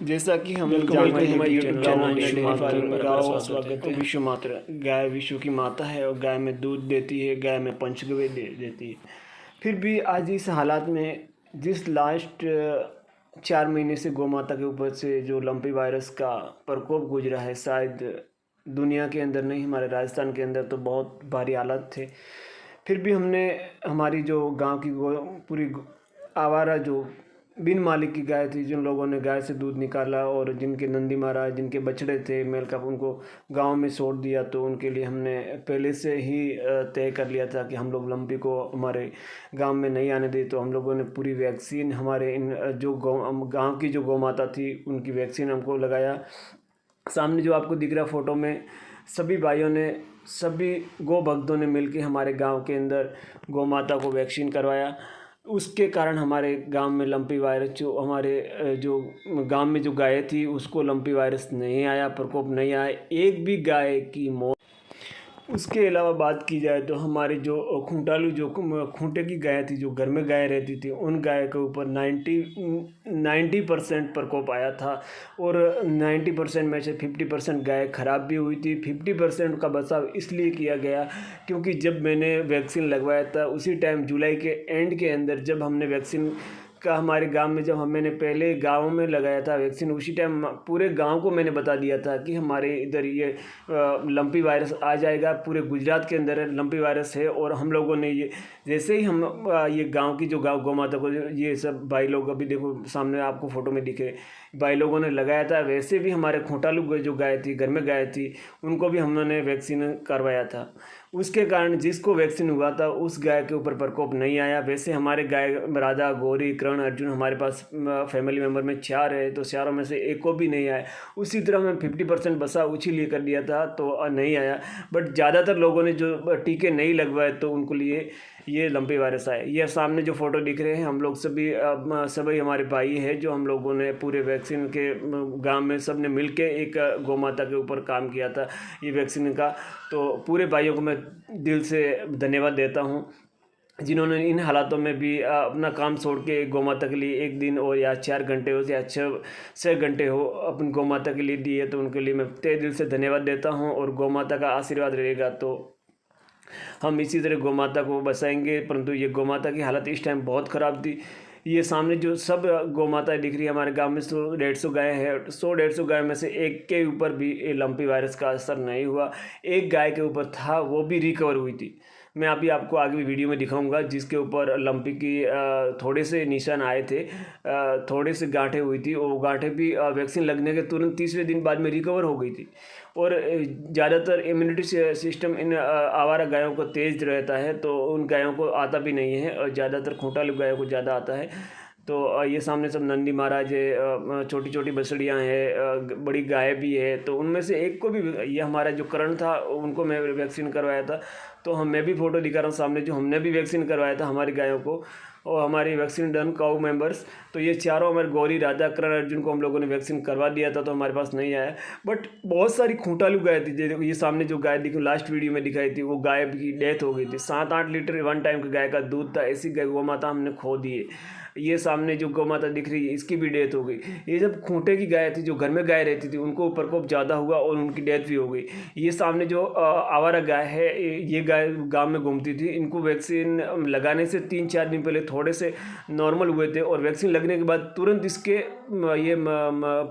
जैसा कि हम वेलकम जानते हैं हमारे कि यूट्यूब चैनल विश्व माता में मेरा स्वागत है। विश्व माता गाय विश्व की माता है और गाय में दूध देती है, गाय में पंचगव्य देती है। फिर भी आज इस हालात में जिस लास्ट 4 महीने से गौ माता के ऊपर से जो लंपी वायरस का प्रकोप गुजरा है, शायद दुनिया के अंदर नहीं, हमारे राजस्थान के अंदर तो बहुत भारी हालात थे। फिर भी हमने हमारी जो गांव की पूरी आवारा जो बिन मालिक की गाय थी, जिन लोगों ने गाय से दूध निकाला और जिनके नंदी महाराज जिनके बछड़े थे मेल का, उनको गांव में छोड़ दिया, तो उनके लिए हमने पहले से ही तय कर लिया था कि हम लोग लंपी को हमारे गांव में नहीं आने दे। तो हम लोगों ने पूरी वैक्सीन हमारे इन जो गांव की जो गौ माता थी उनकी वैक्सीन हमको लगाया। सामने जो आपको दिख रहा फ़ोटो में, सभी भाइयों ने, सभी गौ भक्तों ने मिलकर हमारे गांव के अंदर गौ माता को वैक्सीन करवाया। उसके कारण हमारे गांव में लंपी वायरस जो हमारे जो गांव में जो गाय थी उसको लंपी वायरस नहीं आया, प्रकोप नहीं आया, एक भी गाय की मौत। उसके अलावा बात की जाए तो हमारी जो खूंटालू जो खूंटे की गाय थी, जो घर में गाय रहती थी, उन गाय के ऊपर 90% प्रकोप आया था। और 90% में से 50% गाय खराब भी हुई थी। 50% का बचाव इसलिए किया गया क्योंकि जब मैंने वैक्सीन लगवाया था उसी टाइम जुलाई के एंड के अंदर, जब हमने वैक्सीन का हमारे गांव में, जब मैंने पहले गांव में लगाया था वैक्सीन, उसी टाइम पूरे गांव को मैंने बता दिया था कि हमारे इधर ये लंपी वायरस आ जाएगा, पूरे गुजरात के अंदर लंपी वायरस है। और हम लोगों ने ये जैसे ही हम ये गांव की जो गौ माता को, ये सब भाई लोग अभी देखो सामने आपको फ़ोटो में दिखे, भाई लोगों ने लगाया था, वैसे भी हमारे खूंटालू जो गाय थी, घर में गाय थी, उनको भी हमने वैक्सीन करवाया था। उसके कारण जिसको वैक्सीन हुआ था उस गाय के ऊपर प्रकोप नहीं आया। वैसे हमारे गाय राधा, गौरी, कर्ण, अर्जुन, हमारे पास फैमिली मेम्बर में 4 है, तो 4 में से एक को भी नहीं आया। उसी तरह मैं 50% बसा उसी कर दिया था तो नहीं आया। बट ज़्यादातर लोगों ने जो टीके नहीं लगवाए तो उनको लिए ये लंपी वायरस आए। ये सामने जो फ़ोटो दिख रहे हैं, हम लोग सभी हमारे भाई हैं, जो हम लोगों ने पूरे वैक्सीन के गांव में सब ने मिल के एक गौ माता के ऊपर काम किया था ये वैक्सीन का। तो पूरे भाइयों को मैं दिल से धन्यवाद देता हूँ जिन्होंने इन हालातों में भी अपना काम छोड़ के गौ माता के लिए 1 दिन और या 4 घंटे हो या 6 घंटे हो अपनी गौ माता के लिए दिए, तो उनके लिए मैं तहे दिल से धन्यवाद देता हूँ। और गौ माता का आशीर्वाद रहेगा तो हम इसी तरह गौ माता को बचाएंगे। परंतु ये गौ माता की हालत इस टाइम बहुत ख़राब थी। ये सामने जो सब गौ माता दिख रही है, हमारे गांव में 100-150 गाय है। 100-150 गाय में से एक के ऊपर भी लंपी वायरस का असर नहीं हुआ। एक गाय के ऊपर था, वो भी रिकवर हुई थी। मैं अभी आपको आगे भी वीडियो में दिखाऊंगा जिसके ऊपर लंपी की थोड़े से निशान आए थे, थोड़े से गांठें हुई थी। वो गांठें भी वैक्सीन लगने के तुरंत 30वें दिन बाद में रिकवर हो गई थी। और ज़्यादातर इम्यूनिटी सिस्टम इन आवारा गायों को तेज़ रहता है, तो उन गायों को आता भी नहीं है, और ज़्यादातर खूंटालू गायों को ज़्यादा आता है। तो ये सामने सब नंदी महाराज है, छोटी छोटी बछड़ियाँ हैं, बड़ी गाय भी है। तो उनमें से एक को भी, ये हमारा जो करण था, उनको मैं वैक्सीन करवाया था। तो मैं भी फ़ोटो दिखा रहा हूँ सामने, जो हमने भी वैक्सीन करवाया था हमारी गायों को, और हमारी वैक्सीन डन काउ मेंबर्स। तो ये चारों हमारे गौरी, राधा, करण, अर्जुन को हम लोगों ने वैक्सीन करवा दिया था, तो हमारे पास नहीं आया। बट बहुत सारी खूंटालू गाय थी, जैसे ये सामने जो गाय दिखी लास्ट वीडियो में दिखाई थी, वो गाय की डेथ हो गई थी। 7-8 लीटर वन टाइम का गाय का दूध था। ऐसी गाय गौ माता हमने खो दी है। ये सामने जो गौ माता दिख रही है, इसकी भी डेथ हो गई। ये जब खूंटे की गाय थी, जो घर में गाय रहती थी, उनको प्रकोप ज़्यादा हुआ और उनकी डेथ भी हो गई। ये सामने जो आवारा गाय है, ये गाय गांव में घूमती थी। इनको वैक्सीन लगाने से 3-4 दिन पहले थोड़े से नॉर्मल हुए थे, और वैक्सीन लगने के बाद तुरंत इसके ये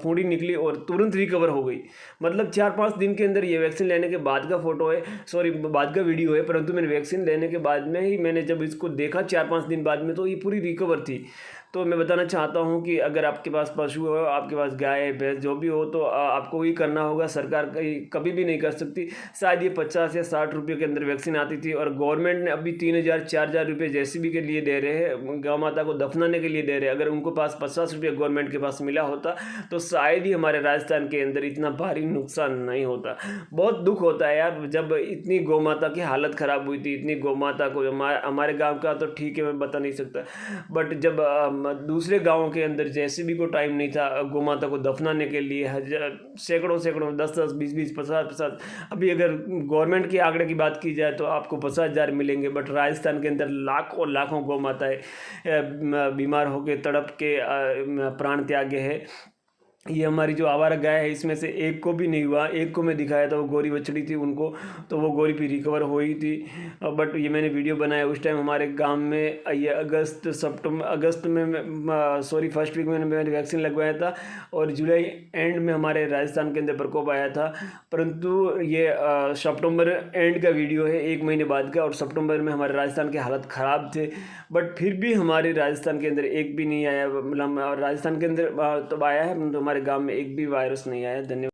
फूंडी निकली और तुरंत रिकवर हो गई। मतलब 4-5 दिन के अंदर, ये वैक्सीन लेने के बाद का फ़ोटो है, सॉरी बाद का वीडियो है, परंतु मैंने वैक्सीन लेने के बाद में ही मैंने जब इसको देखा 4-5 दिन बाद में, तो ये पूरी रिकवर थी। तो मैं बताना चाहता हूँ कि अगर आपके पास पशु हो, आपके पास गाय भैंस जो भी हो, तो आपको ही करना होगा। सरकार कभी भी नहीं कर सकती। शायद ये 50 या 60 रुपये के अंदर वैक्सीन आती थी, और गवर्नमेंट ने अभी 3,000-4,000 रुपये जेसीबी के लिए दे रहे हैं, गौ माता को दफनाने के लिए दे रहे हैं। अगर उनको पास 50 रुपये गवर्नमेंट के पास मिला होता तो शायद ही हमारे राजस्थान के अंदर इतना भारी नुकसान नहीं होता। बहुत दुख होता है यार, जब इतनी गौ माता की हालत ख़राब हुई थी, इतनी गौ माता को, हमारे गाँव का तो ठीक है, मैं बता नहीं सकता, बट जब दूसरे गांवों के अंदर जैसे भी को टाइम नहीं था गौ माता को दफनाने के लिए, सैकड़ों 10-10, 20-20, 50-50, अभी अगर गवर्नमेंट के आंकड़े की बात की जाए तो आपको 50,000 मिलेंगे। बट राजस्थान के अंदर लाखों गौ माताएँ बीमार होकर तड़प के प्राण त्यागे है। ये हमारी जो आवारा गाय है इसमें से एक को भी नहीं हुआ, एक को मैं दिखाया था, वो गोरी बछड़ी थी उनको, तो वो गोरी भी रिकवर हुई थी। बट ये मैंने वीडियो बनाया उस टाइम हमारे गांव में, ये अगस्त में सॉरी फर्स्ट वीक में मैंने वैक्सीन लगवाया था, और जुलाई एंड में हमारे राजस्थान के अंदर प्रकोप आया था। परंतु ये सितंबर एंड का वीडियो है, 1 महीने बाद का, और सितंबर में हमारे राजस्थान के हालत ख़राब थे, बट फिर भी हमारे राजस्थान के अंदर एक भी नहीं आया, मतलब राजस्थान के अंदर तो आया है, हमारे गांव में एक भी वायरस नहीं आया। धन्यवाद।